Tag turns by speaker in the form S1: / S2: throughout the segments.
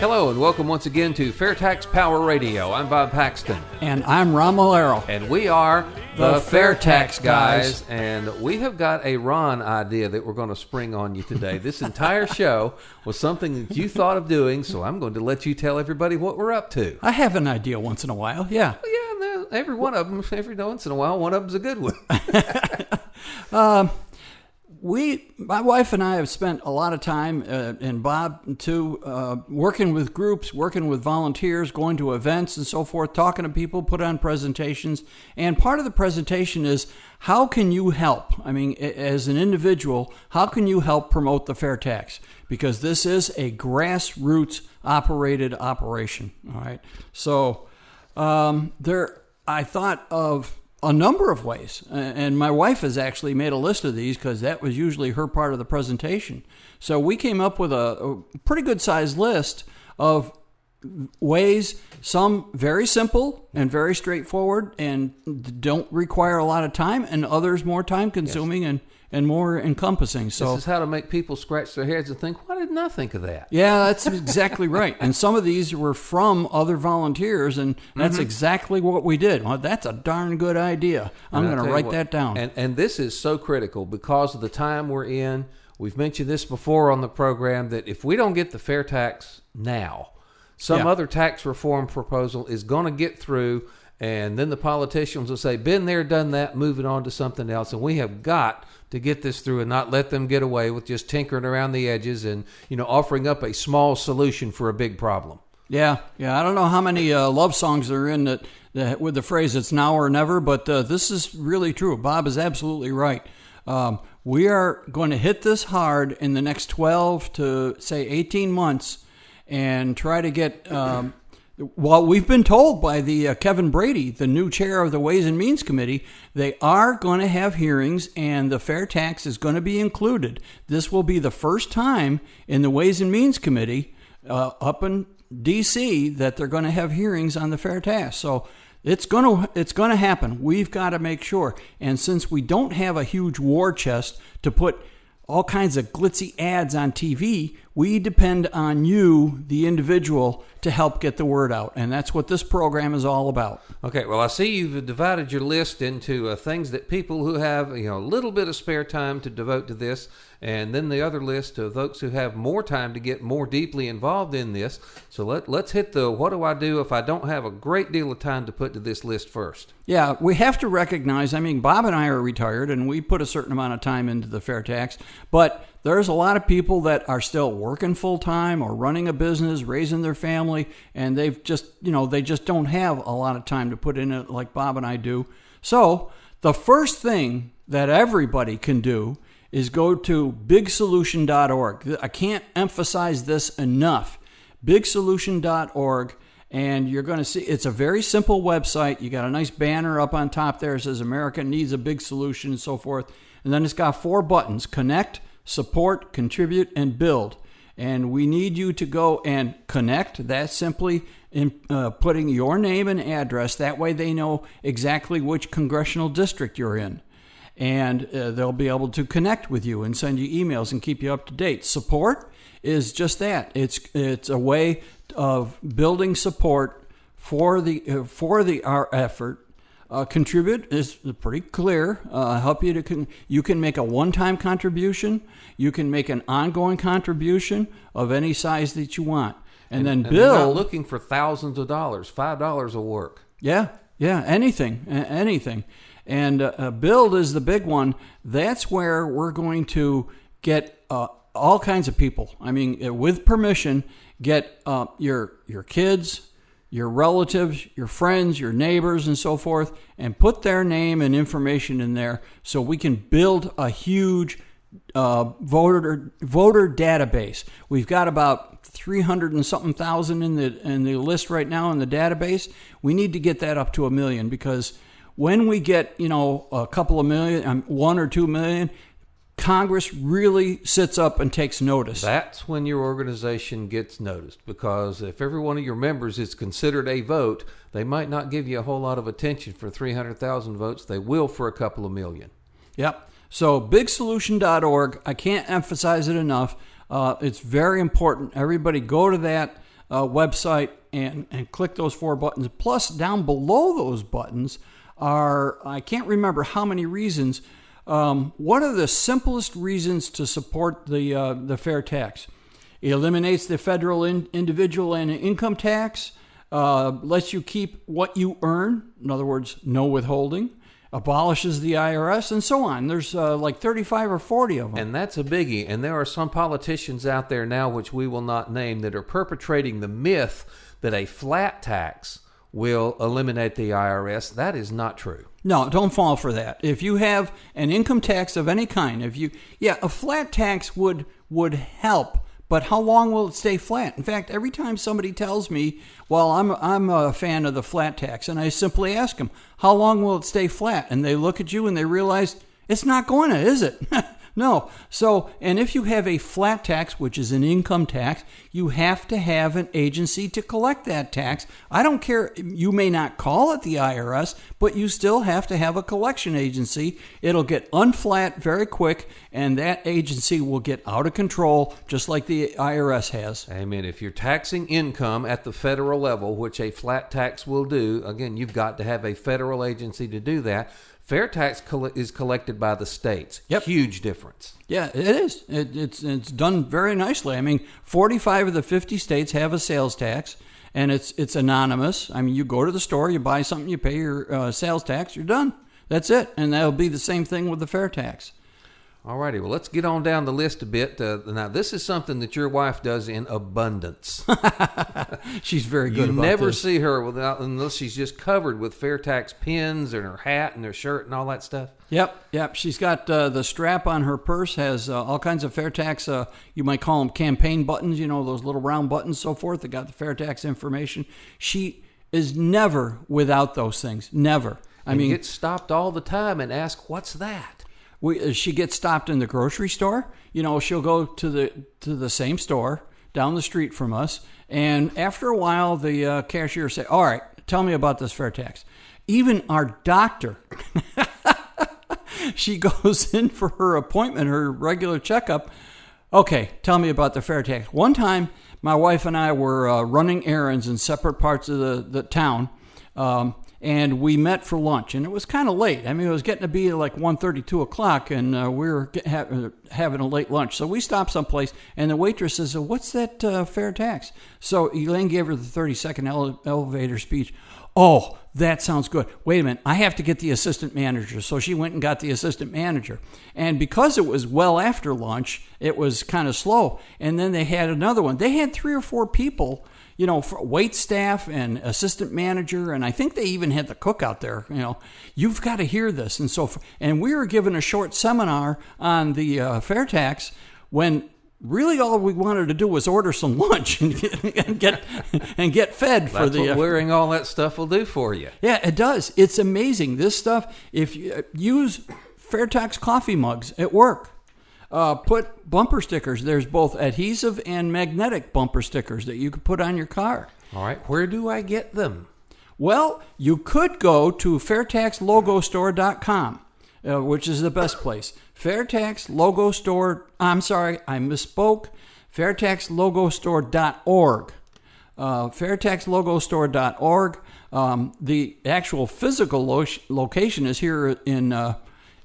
S1: Hello and welcome once again to FAIRtax Power Radio. I'm Bob Paxton.
S2: And I'm Ron Malero.
S1: And we are
S2: the FAIRtax Guys.
S1: And we have got a Ron idea that we're going to spring on you today. This entire show was something that you thought of doing, so I'm going to let you tell everybody what we're up to.
S2: I have an idea once in a while, yeah.
S1: Yeah, every one of them, every once in a while, one of them's a good one.
S2: My wife and I have spent a lot of time, and Bob too, working with groups, working with volunteers, going to events and so forth, talking to people, put on presentations. And part of the presentation is, how can you help? I mean, as an individual, how can you help promote the FAIRtax? Because this is a grassroots operated operation. All right. So I thought of a number of ways, and my wife has actually made a list of these because that was usually her part of the presentation. So we came up with a pretty good sized list of ways, some very simple and very straightforward and don't require a lot of time, and others more time consuming and more encompassing. So
S1: this is how to make people scratch their heads and think, why didn't I think of that?
S2: Yeah, that's exactly right. And some of these were from other volunteers, and that's exactly what we did. Well, that's a darn good idea. I'm going to write that down.
S1: And this is so critical because of the time we're in. We've mentioned this before on the program, that if we don't get the FAIRtax now, some other tax reform proposal is going to get through, and then the politicians will say, been there, done that, moving on to something else. And we have got to get this through and not let them get away with just tinkering around the edges and, offering up a small solution for a big problem.
S2: Yeah. I don't know how many love songs are in that with the phrase, it's now or never, but this is really true. Bob is absolutely right. We are going to hit this hard in the next 12 to, say, 18 months and try to get... Well, we've been told by the Kevin Brady, the new chair of the Ways and Means Committee, they are going to have hearings and the FAIRtax is going to be included. This will be the first time in the Ways and Means Committee up in D.C. that they're going to have hearings on the FAIRtax. So it's going to happen. We've got to make sure. And since we don't have a huge war chest to put all kinds of glitzy ads on TV, we depend on you, the individual, to help get the word out. And that's what this program is all about.
S1: Okay, well, I see you've divided your list into things that people who have a little bit of spare time to devote to this, and then the other list of folks who have more time to get more deeply involved in this. So let's hit the what do I do if I don't have a great deal of time to put to this list first.
S2: Yeah, we have to recognize, Bob and I are retired, and we put a certain amount of time into the FAIRtax, but there's a lot of people that are still working full-time or running a business, raising their family, and they've just, they just don't have a lot of time to put in it like Bob and I do. So the first thing that everybody can do is go to bigsolution.org. I can't emphasize this enough. bigsolution.org. And you're going to see, it's a very simple website. You got a nice banner up on top there. It says America needs a big solution and so forth. And then it's got 4 buttons: connect, support, contribute, and build. And we need you to go and connect. That's simply putting your name and address. That way they know exactly which congressional district you're in. And they'll be able to connect with you and send you emails and keep you up to date. Support is just that. It's a way of building support for our effort. Contribute is pretty clear. Help you to you can make a one-time contribution. You can make an ongoing contribution of any size that you want, and then build.
S1: We're not looking for thousands of dollars. $5 will work.
S2: Yeah, anything. And build is the big one. That's where we're going to get all kinds of people. With permission, get your kids, your relatives, your friends, your neighbors, and so forth, and put their name and information in there so we can build a huge voter database. We've got about 300 and something thousand in the list right now in the database. We need to get that up to 1 million, because when we get a couple of million, 1 or 2 million, Congress really sits up and takes notice.
S1: That's when your organization gets noticed, because if every one of your members is considered a vote, they might not give you a whole lot of attention for 300,000 votes. They will for a couple of million.
S2: Yep. So bigsolution.org, I can't emphasize it enough. It's very important. Everybody go to that. website and click those 4 buttons. Plus, down below those buttons are, I can't remember how many reasons. What are the simplest reasons to support the fair tax? It eliminates the federal individual and income tax, lets you keep what you earn, in other words, no withholding, abolishes the IRS, and so on. There's like 35 or 40 of them.
S1: And that's a biggie. And there are some politicians out there now, which we will not name, that are perpetrating the myth that a flat tax will eliminate the IRS. That is not true.
S2: No, don't fall for that. If you have an income tax of any kind, a flat tax would help. But how long will it stay flat? In fact, every time somebody tells me, well, I'm a fan of the flat tax, and I simply ask them, how long will it stay flat? And they look at you and they realize it's not going to, is it? No. So, and if you have a flat tax, which is an income tax, you have to have an agency to collect that tax. I don't care. You may not call it the IRS, but you still have to have a collection agency. It'll get unflat very quick, and that agency will get out of control, just like the IRS has.
S1: Amen. If you're taxing income at the federal level, which a flat tax will do, again, you've got to have a federal agency to do that. Fair tax is collected by the states.
S2: Yep.
S1: Huge difference.
S2: Yeah, it is. It's done very nicely. I mean, 45 of the 50 states have a sales tax, and it's anonymous. I mean, you go to the store, you buy something, you pay your sales tax, you're done. That's it. And that'll be the same thing with the fair tax.
S1: All righty. Well, let's get on down the list a bit. Now, this is something that your wife does in abundance.
S2: She's very good
S1: You
S2: about
S1: never
S2: this.
S1: see her unless she's just covered with fair tax pins and her hat and her shirt and all that stuff.
S2: Yep. She's got the strap on her purse has all kinds of fair tax. You might call them campaign buttons. You know, those little round buttons, so forth. That got the fair tax information. She is never without those things. Never. I mean,
S1: gets stopped all the time and asked, "What's that?"
S2: She gets stopped in the grocery store. You know, she'll go to the same store down the street from us, and after a while, the cashier will say, "All right, tell me about this fair tax." Even our doctor, she goes in for her appointment, her regular checkup. Okay, tell me about the fair tax. One time, my wife and I were running errands in separate parts of the town. And we met for lunch, and it was kind of late. I mean, it was getting to be like 1:30, 2 o'clock, and we were having a late lunch. So we stopped someplace, and the waitress says, "What's that fair tax?" So Elaine gave her the 30-second elevator speech. "Oh, that sounds good. Wait a minute, I have to get the assistant manager." So she went and got the assistant manager. And because it was well after lunch, it was kind of slow. And then they had another one. They had 3 or 4 people, you know, for wait staff and assistant manager, and I think they even had the cook out there. You know, you've got to hear this, and we were given a short seminar on the fair tax when really all we wanted to do was order some lunch and get fed.
S1: That's what wearing all that stuff will do for you.
S2: Yeah, it does. It's amazing. This stuff. If you use fair tax coffee mugs at work. Put bumper stickers. There's both adhesive and magnetic bumper stickers that you could put on your car.
S1: All right. Where do I get them?
S2: Well, you could go to FairtaxLogoStore.com, which is the best place. I'm sorry, I misspoke. FairtaxLogoStore.org. FairtaxLogoStore.org. The actual physical location is here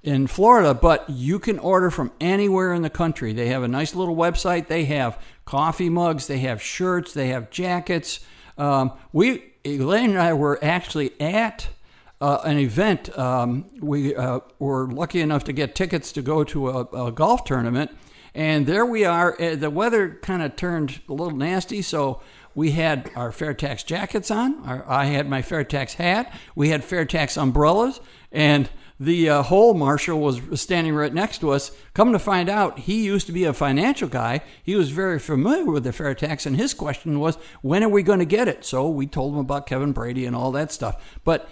S2: in Florida, but you can order from anywhere in the country. They have a nice little website. They have coffee mugs. They have shirts. They have jackets. Elaine and I were actually at an event. We were lucky enough to get tickets to go to a golf tournament, and there we are. The weather kind of turned a little nasty, so we had our fair tax jackets on. I had my fair tax hat. We had fair tax umbrellas, and the hole marshal was standing right next to us. Come to find out, he used to be a financial guy. He was very familiar with the fair tax, and his question was, when are we going to get it? So we told him about Kevin Brady and all that stuff. But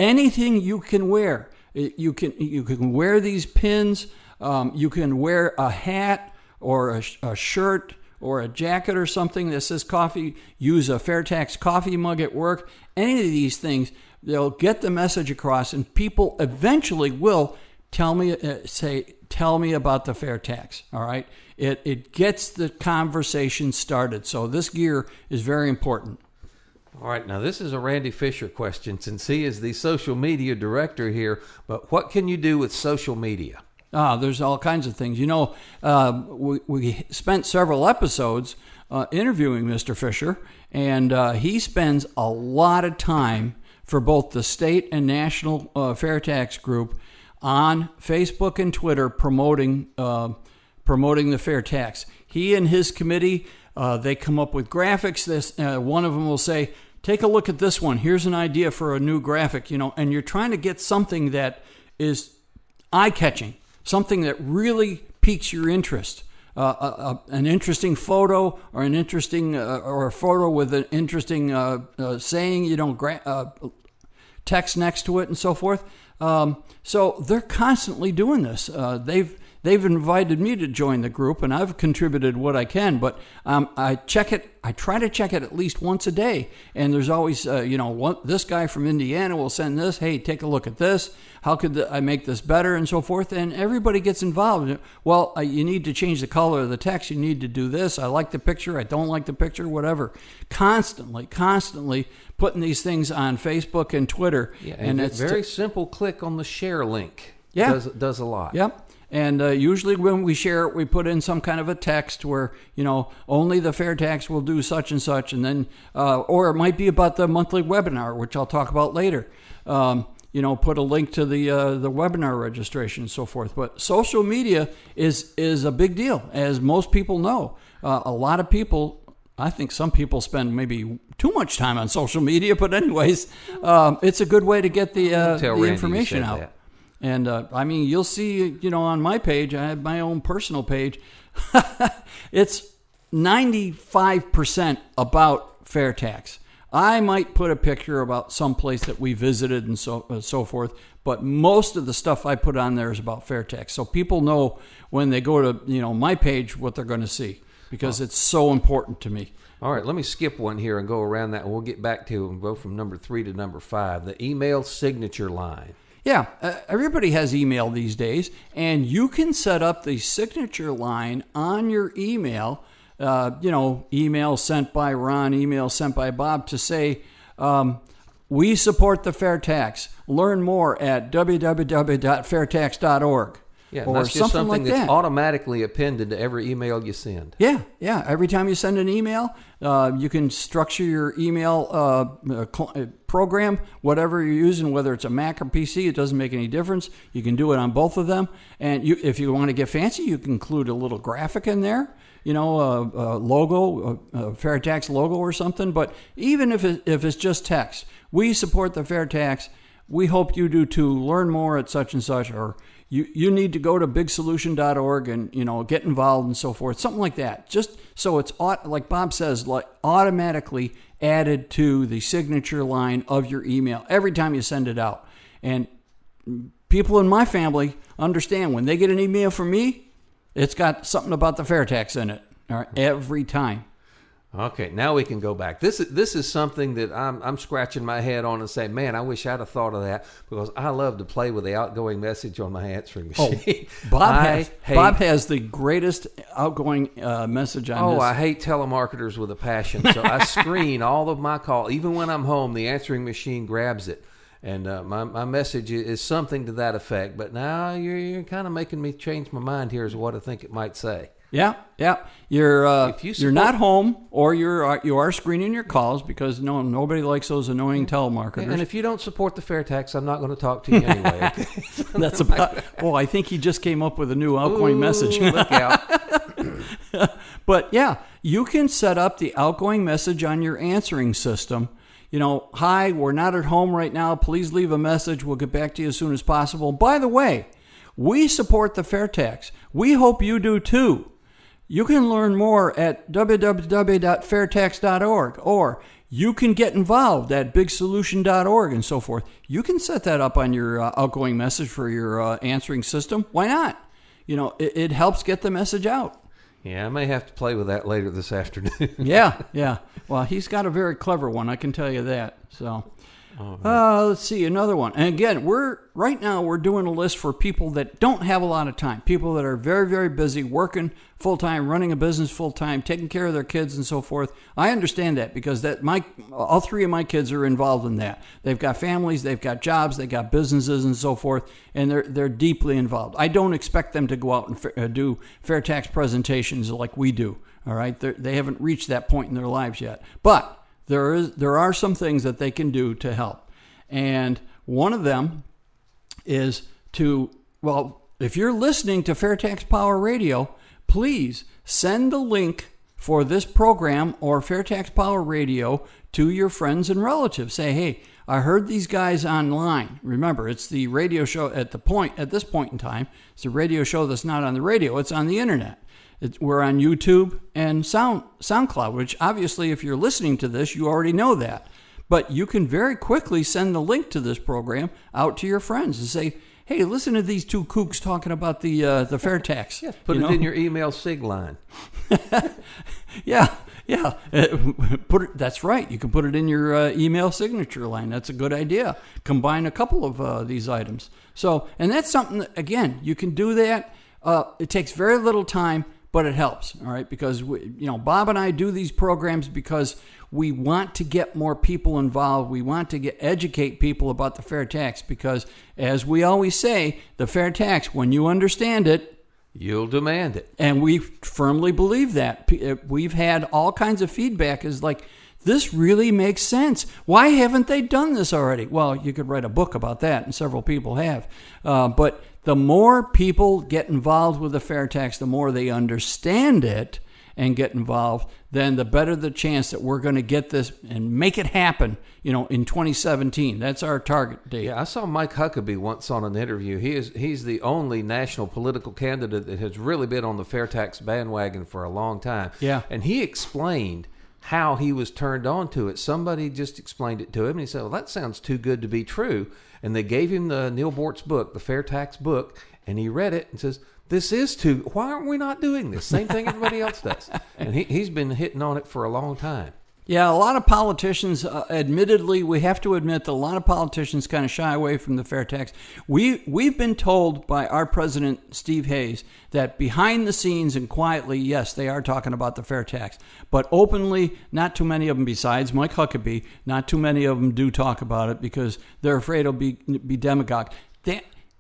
S2: anything you can wear, you can wear these pins. You can wear a hat or a shirt or a jacket or something that says coffee. Use a fair tax coffee mug at work. Any of these things, they'll get the message across, and people eventually will tell tell me about the fair tax. All right. It gets the conversation started. So this gear is very important.
S1: All right, now this is a Randy Fisher question since he is the social media director here, but what can you do with social media?
S2: There's all kinds of things. We spent several episodes interviewing Mr. Fisher, and he spends a lot of time for both the state and national FAIRtax group on Facebook and Twitter promoting the fair tax. He and his committee, they come up with graphics. One of them will say, take a look at this one. Here's an idea for a new graphic, and you're trying to get something that is eye-catching, something that really piques your interest. An interesting photo or an interesting or a photo with an interesting saying, text next to it and so forth. So they're constantly doing this. They've invited me to join the group, and I've contributed what I can. But I check it. I try to check it at least once a day. And there's always, this guy from Indiana will send this. Hey, take a look at this. How could I make this better, and so forth? And everybody gets involved. Well, you need to change the color of the text. You need to do this. I like the picture. I don't like the picture. Whatever. Constantly putting these things on Facebook and Twitter.
S1: Yeah, and it's very simple. Click on the share link.
S2: Yeah,
S1: does a lot.
S2: Yep. And usually when we share it, we put in some kind of a text where, only the fair tax will do such and such. And then, or it might be about the monthly webinar, which I'll talk about later. Put a link to the webinar registration and so forth. But social media is a big deal, as most people know. A lot of people, I think some people spend maybe too much time on social media. But anyways, it's a good way to get the information out. That. And, you'll see, on my page, I have my own personal page. It's 95% about fair tax. I might put a picture about some place that we visited and so forth, but most of the stuff I put on there is about fair tax. So people know when they go to, my page what they're going to see, because it's so important to me.
S1: All right, let me skip one here and go around that, and we'll get back to and go from number 3 to number 5, the email signature line.
S2: Yeah, everybody has email these days, and you can set up the signature line on your email, email sent by Ron, email sent by Bob, to say, we support the fair tax. Learn more at www.fairtax.org.
S1: Yeah, or that's just something like that's automatically appended to every email you send.
S2: Yeah. Every time you send an email, you can structure your email program, whatever you're using, whether it's a Mac or PC, it doesn't make any difference. You can do it on both of them. And if you want to get fancy, you can include a little graphic in there, a logo, a fair tax logo or something. But even if it's just text, we support the fair tax. We hope you do too. Learn more at such and such, or you need to go to bigsolution.org and, get involved and so forth. Something like that. Just so it's, like Bob says, like automatically added to the signature line of your email every time you send it out. And people in my family understand when they get an email from me, it's got something about the fair tax in it. All right, every time.
S1: Okay, now we can go back. This is something that I'm scratching my head on and saying, man, I wish I'd have thought of that, because I love to play with the outgoing message on my answering machine.
S2: Bob has the greatest outgoing message on his.
S1: I hate telemarketers with a passion. So I screen all of my calls. Even when I'm home, the answering machine grabs it. And my message is something to that effect. But now you're kind of making me change my mind here as to what I think it might say.
S2: Yeah. You're not home, or you are screening your calls, because nobody likes those annoying telemarketers.
S1: And if you don't support the fair tax, I'm not going to talk to you anyway. Okay?
S2: That's about. Oh, I think he just came up with a new outgoing message.
S1: Look out!
S2: But yeah, you can set up the outgoing message on your answering system. Hi, we're not at home right now. Please leave a message. We'll get back to you as soon as possible. By the way, we support the fair tax. We hope you do too. You can learn more at www.fairtax.org, or you can get involved at bigsolution.org and so forth. You can set that up on your outgoing message for your answering system. Why not? It helps get the message out.
S1: Yeah, I may have to play with that later this afternoon.
S2: Yeah. Well, he's got a very clever one, I can tell you that. So, Let's see, another one. And again, right now we're doing a list for people that don't have a lot of time, people that are very, very busy, working full-time, running a business full-time, taking care of their kids and so forth. I understand that because all three of my kids are involved in that. They've got families, they've got jobs, they've got businesses and so forth, and they're deeply involved. I don't expect them to go out and do fair tax presentations like we do. All right, they haven't reached that point in their lives yet, but there are some things that they can do to help. And one of them is if you're listening to FairtaX Power Radio, please send the link for this program or FairtaX Power Radio to your friends and relatives. Say, hey, I heard these guys online. Remember, it's the radio show at this point in time. It's a radio show that's not on the radio. It's on the internet. We're on YouTube and SoundCloud, which obviously if you're listening to this, you already know that. But you can very quickly send the link to this program out to your friends and say, hey, listen to these two kooks talking about the fair tax.
S1: Yeah, put it in your email sig line.
S2: Yeah. That's right. You can put it in your email signature line. That's a good idea. Combine a couple of these items. And that's something that, again, you can do that. It takes very little time, but it helps, all right? Because Bob and I do these programs because we want to get more people involved. We want to educate people about the fair tax because, as we always say, the fair tax, when you understand it,
S1: you'll demand it.
S2: And we firmly believe that. We've had all kinds of feedback is like, this really makes sense. Why haven't they done this already? Well, you could write a book about that, and several people have. But the more people get involved with the fair tax, the more they understand it and get involved, then the better the chance that we're going to get this and make it happen, in 2017. That's our target date.
S1: Yeah, I saw Mike Huckabee once on an interview. He's the only national political candidate that has really been on the fair tax bandwagon for a long time.
S2: Yeah.
S1: And he explained how he was turned on to it. Somebody just explained it to him, and he said, well, that sounds too good to be true. And they gave him the Neil Bort's book, the Fair Tax book, and he read it and says, why aren't we not doing this? Same thing everybody else does. And he's been hitting on it for a long time.
S2: Yeah, a lot of politicians, admittedly, we have to admit that a lot of politicians kind of shy away from the fair tax. We've been told by our president, Steve Hayes, that behind the scenes and quietly, yes, they are talking about the fair tax. But openly, not too many of them, besides Mike Huckabee, not too many of them do talk about it because they're afraid it'll be demagogued.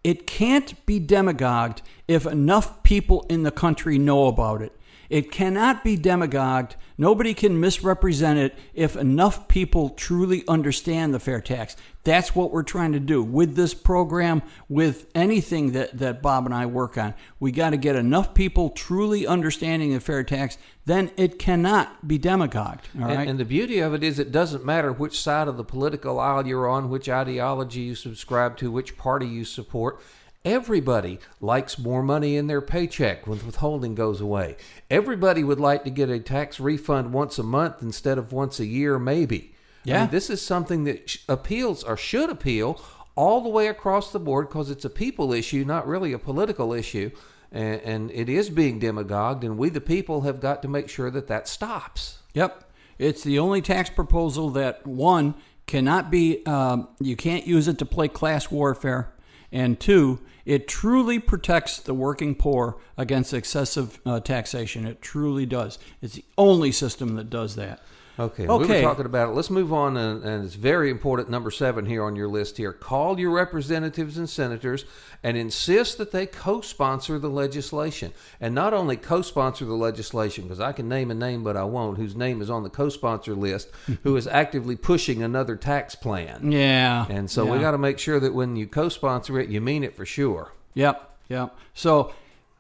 S2: It can't be demagogued if enough people in the country know about it. It cannot be demagogued. Nobody can misrepresent it if enough people truly understand the fair tax. That's what we're trying to do with this program, with anything that Bob and I work on. We got to get enough people truly understanding the fair tax, then it cannot be demagogued. All right?
S1: And the beauty of it is it doesn't matter which side of the political aisle you're on, which ideology you subscribe to, which party you support. Everybody likes more money in their paycheck when withholding goes away. Everybody would like to get a tax refund once a month instead of once a year, maybe.
S2: Yeah.
S1: I mean, this is something that appeals or should appeal all the way across the board because it's a people issue, not really a political issue. And it is being demagogued, and we the people have got to make sure that stops.
S2: Yep. It's the only tax proposal that, one, cannot be, you can't use it to play class warfare. And two, it truly protects the working poor against excessive taxation. It truly does. It's the only system that does that.
S1: Okay, we were talking about it. Let's move on, and it's very important, number 7 here on your list here. Call your representatives and senators and insist that they co-sponsor the legislation. And not only co-sponsor the legislation, because I can name a name, but I won't, whose name is on the co-sponsor list, who is actively pushing another tax plan.
S2: Yeah.
S1: And so we got to make sure that when you co-sponsor it, you mean it for sure.
S2: Yep. So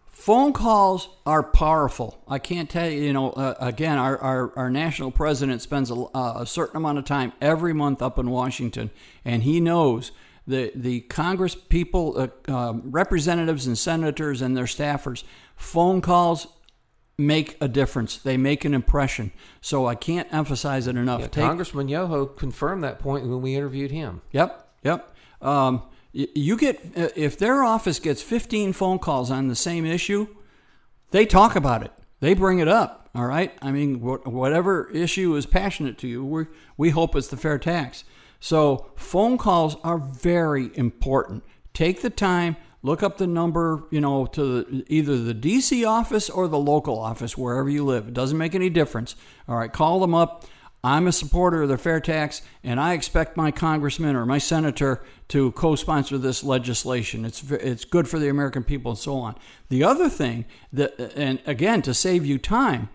S2: phone calls are powerful. I can't tell you, again, our national president spends a certain amount of time every month up in Washington, and he knows the Congress people, representatives and senators and their staffers, phone calls make a difference. They make an impression. So I can't emphasize it enough.
S1: Yeah, Congressman Yoho confirmed that point when we interviewed him.
S2: Yep. You get, if their office gets 15 phone calls on the same issue, they talk about it. They bring it up. All right. I mean, whatever issue is passionate to you, we hope it's the fair tax. So phone calls are very important. Take the time, look up the number, to either the DC office or the local office, wherever you live. It doesn't make any difference. All right, call them up. I'm a supporter of the fair tax, and I expect my congressman or my senator to co-sponsor this legislation. It's good for the American people and so on. The other thing, and again, to save you time,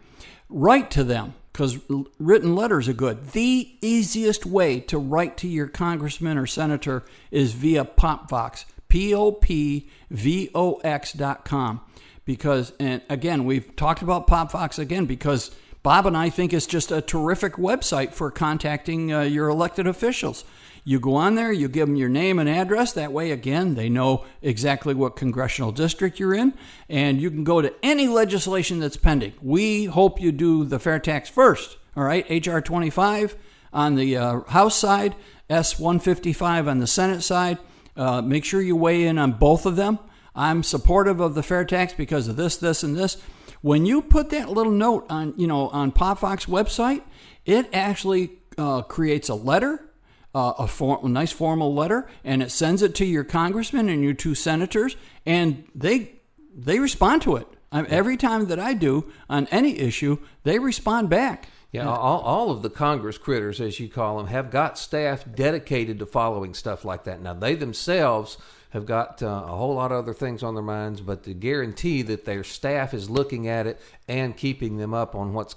S2: write to them, because written letters are good. The easiest way to write to your congressman or senator is via PopVox, POPVOX.com. Because, and again, we've talked about PopVox again because Bob and I think it's just a terrific website for contacting your elected officials. You go on there, you give them your name and address. That way, again, they know exactly what congressional district you're in, and you can go to any legislation that's pending. We hope you do the fair tax first, all right? H.R. 25 on the House side, S-155 on the Senate side. Make sure you weigh in on both of them. I'm supportive of the fair tax because of this, this, and this. When you put that little note on, on PopVox website, it actually creates a letter, a nice formal letter, and it sends it to your congressman and your two senators, and they respond to it. Every time that I do on any issue, they respond back.
S1: Yeah, all of the Congress critters, as you call them, have got staff dedicated to following stuff like that. Now, they themselves have got a whole lot of other things on their minds, but to guarantee that their staff is looking at it and keeping them up on what's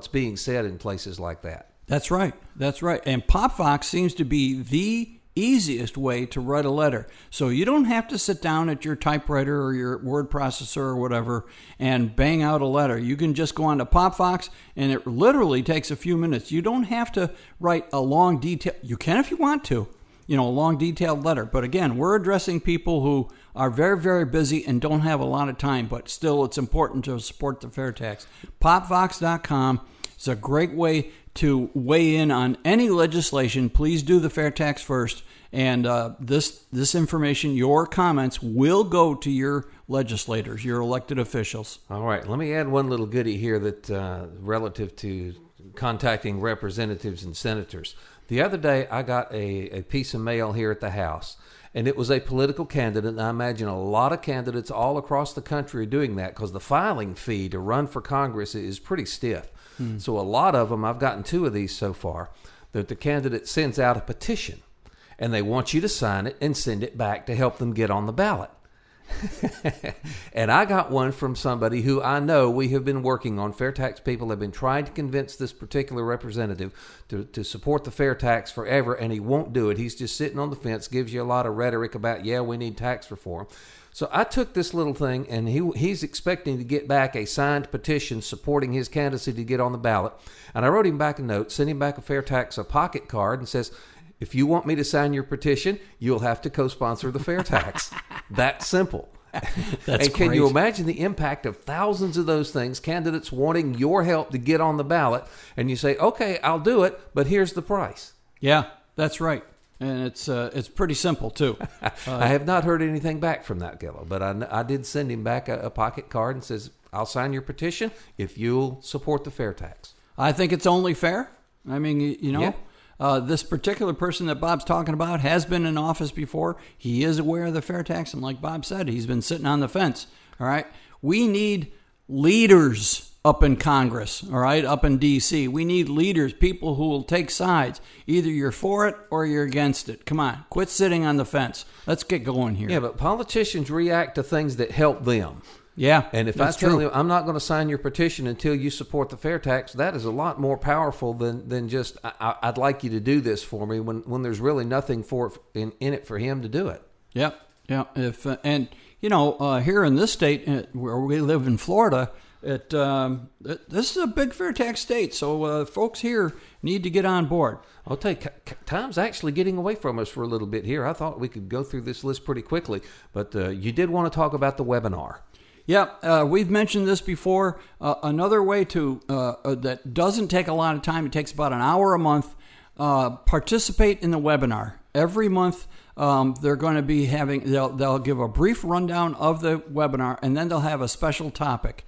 S1: being said in places like that.
S2: That's right. That's right. And PopVox seems to be the easiest way to write a letter. So you don't have to sit down at your typewriter or your word processor or whatever and bang out a letter. You can just go on to PopVox, and it literally takes a few minutes. You don't have to write a long detail. You can if you want to, a long detailed letter. But again, we're addressing people who are very, very busy and don't have a lot of time, but still it's important to support the fair tax. PopVox.com is a great way to weigh in on any legislation. Please do the fair tax first. And this information, your comments, will go to your legislators, your elected officials.
S1: All right. Let me add one little goodie here that relative to contacting representatives and senators. The other day, I got a piece of mail here at the House, and it was a political candidate, and I imagine a lot of candidates all across the country are doing that because the filing fee to run for Congress is pretty stiff. So a lot of them, I've gotten 2 of these so far, that the candidate sends out a petition, and they want you to sign it and send it back to help them get on the ballot. And I got one from somebody who I know we have been working on. Fair tax people have been trying to convince this particular representative to support the fair tax forever, and he won't do it. He's just sitting on the fence, gives you a lot of rhetoric about, we need tax reform. So I took this little thing, and he's expecting to get back a signed petition supporting his candidacy to get on the ballot. And I wrote him back a note, sent him back a fair tax, a pocket card, and says, if you want me to sign your petition, you'll have to co-sponsor the fair tax. That simple.
S2: That's
S1: and can
S2: great.
S1: you imagine the impact of thousands of those things, candidates wanting your help to get on the ballot, and you say, okay, I'll do it, but here's the price.
S2: Yeah, that's right. And it's pretty simple, too.
S1: I have not heard anything back from that fellow, but I did send him back a pocket card and says, I'll sign your petition if you'll support the fair tax.
S2: I think it's only fair. I mean,
S1: Yeah.
S2: This particular person that Bob's talking about has been in office before. He is aware of the fair tax, and like Bob said, he's been sitting on the fence. All right, we need leaders up in Congress. All right, up in D.C., we need leaders, people who will take sides. Either you're for it or you're against it. Come on, quit sitting on the fence. Let's get going here.
S1: Yeah, but politicians react to things that help them.
S2: Yeah,
S1: and if I tell you I'm not going to sign your petition until you support the fair tax, that is a lot more powerful than just I'd like you to do this for me when there's really nothing in it for him to do it.
S2: Yeah. If here in this state where we live in Florida, this is a big fair tax state, so folks here need to get on board.
S1: I'll tell you, time's actually getting away from us for a little bit here. I thought we could go through this list pretty quickly, but you did want to talk about the webinar.
S2: Yeah, we've mentioned this before. Another way that doesn't take a lot of time, it takes about an hour a month, participate in the webinar. Every month they're going to be they'll give a brief rundown of the webinar, and then they'll have a special topic.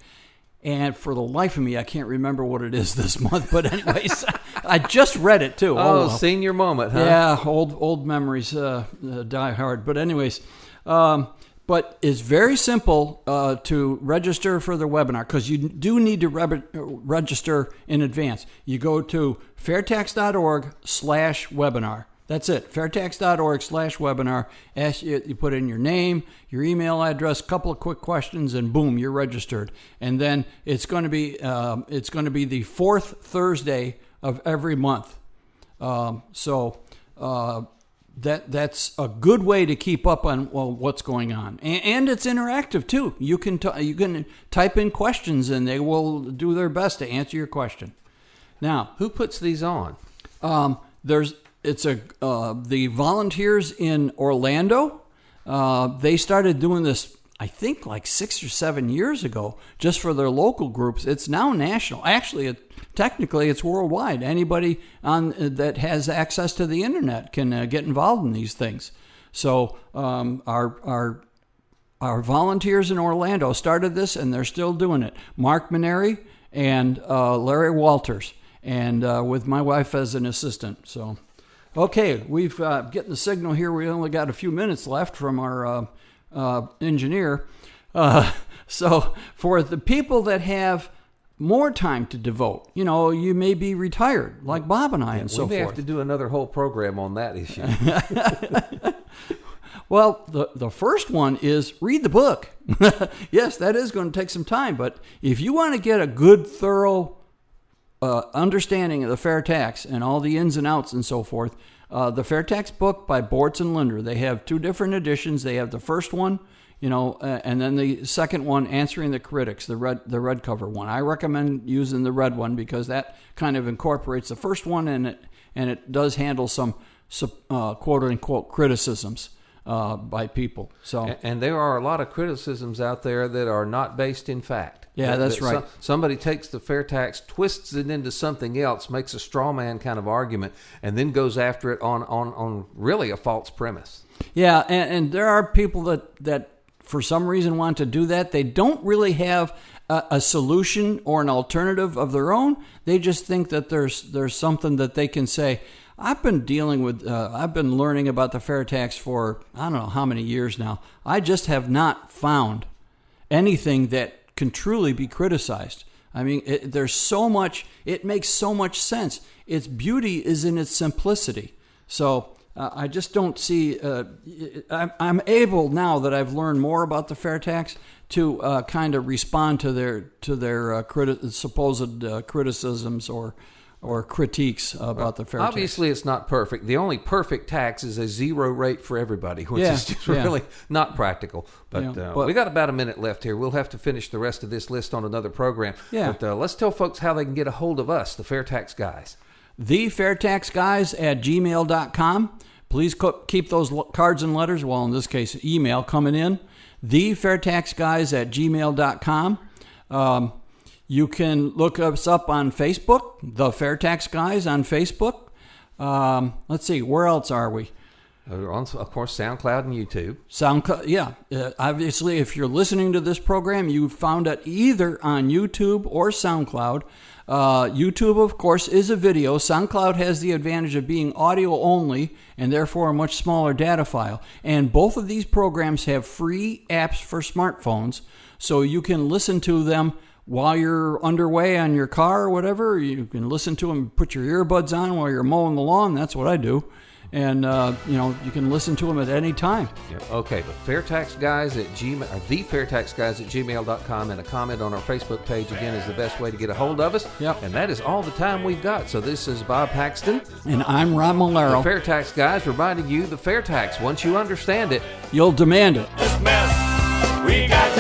S2: And for the life of me, I can't remember what it is this month. But anyways, I just read it too.
S1: Oh, senior moment, huh?
S2: Yeah, old memories die hard. But anyways, but it's very simple to register for the webinar, because you do need to register in advance. You go to fairtax.org/webinar. That's it, fairtax.org/webinar. You put in your name, your email address, a couple of quick questions, and boom, you're registered. And then it's going to be the fourth Thursday of every month. That's a good way to keep up on what's going on, and it's interactive too. You can type in questions, and they will do their best to answer your question. Now,
S1: who puts these on?
S2: The volunteers in Orlando. They started doing this, I think, like 6 or 7 years ago, just for their local groups. It's now national. Actually, technically, it's worldwide. Anybody that has access to the internet can get involved in these things. So our volunteers in Orlando started this, and they're still doing it. Mark Maneri and Larry Walters, and with my wife as an assistant. So, okay, we've getting the signal here. We only got a few minutes left from our engineer. So for the people that have more time to devote, you may be retired like Bob and I, and so forth.
S1: We may have to do another whole program on that issue.
S2: Well, the first one is read the book. Yes, that is going to take some time, but if you want to get a good, thorough understanding of the fair tax and all the ins and outs and so forth, the FAIRtax book by Bortz and Linder. They have two different editions. They have the first one, and then the second one, Answering the Critics, the red cover one. I recommend using the red one because that kind of incorporates the first one, and it does handle some quote unquote criticisms by people. So,
S1: and there are a lot of criticisms out there that are not based in fact.
S2: Yeah, that's right.
S1: Somebody takes the fair tax, twists it into something else, makes a straw man kind of argument, and then goes after it on really a false premise.
S2: Yeah, and there are people that for some reason want to do that. They don't really have a solution or an alternative of their own. They just think that there's something that they can say. I've been learning about the fair tax for I don't know how many years now. I just have not found anything that can truly be criticized. I mean, there's so much, it makes so much sense. Its beauty is in its simplicity. So I just don't see, I'm able now that I've learned more about the fair tax to kind of respond to their supposed criticisms or critiques about the fair tax.
S1: Obviously, it's not perfect. The only perfect tax is a zero rate for everybody, which is just really not practical. But we got about a minute left here. We'll have to finish the rest of this list on another program.
S2: Yeah.
S1: But let's tell folks how they can get a hold of us, the FAIRtax Guys.
S2: TheFairtaxGuys@gmail.com. Please keep those cards and letters, well, in this case, email coming in. TheFairtaxGuys@gmail.com. You can look us up on Facebook, the FAIRtax Guys on Facebook. Let's see, where else are we?
S1: On, of course, SoundCloud and YouTube.
S2: SoundCloud, yeah. Obviously, if you're listening to this program, you found it either on YouTube or SoundCloud. YouTube, of course, is a video. SoundCloud has the advantage of being audio only and therefore a much smaller data file. And both of these programs have free apps for smartphones, so you can listen to them while you're underway on your car or whatever. You can listen to them, put your earbuds on while you're mowing the lawn. That's what I do. And, you can listen to them at any time.
S1: Yeah, okay, but FAIRtax Guys at Gmail, or the FAIRtax Guys at gmail.com, and a comment on our Facebook page, again, is the best way to get a hold of us.
S2: Yep.
S1: And that is all the time we've got. So this is Bob Paxton.
S2: And I'm Ron Malero.
S1: The FAIRtax Guys reminding you the fair tax, once you understand it,
S2: you'll demand it.
S3: This mess we got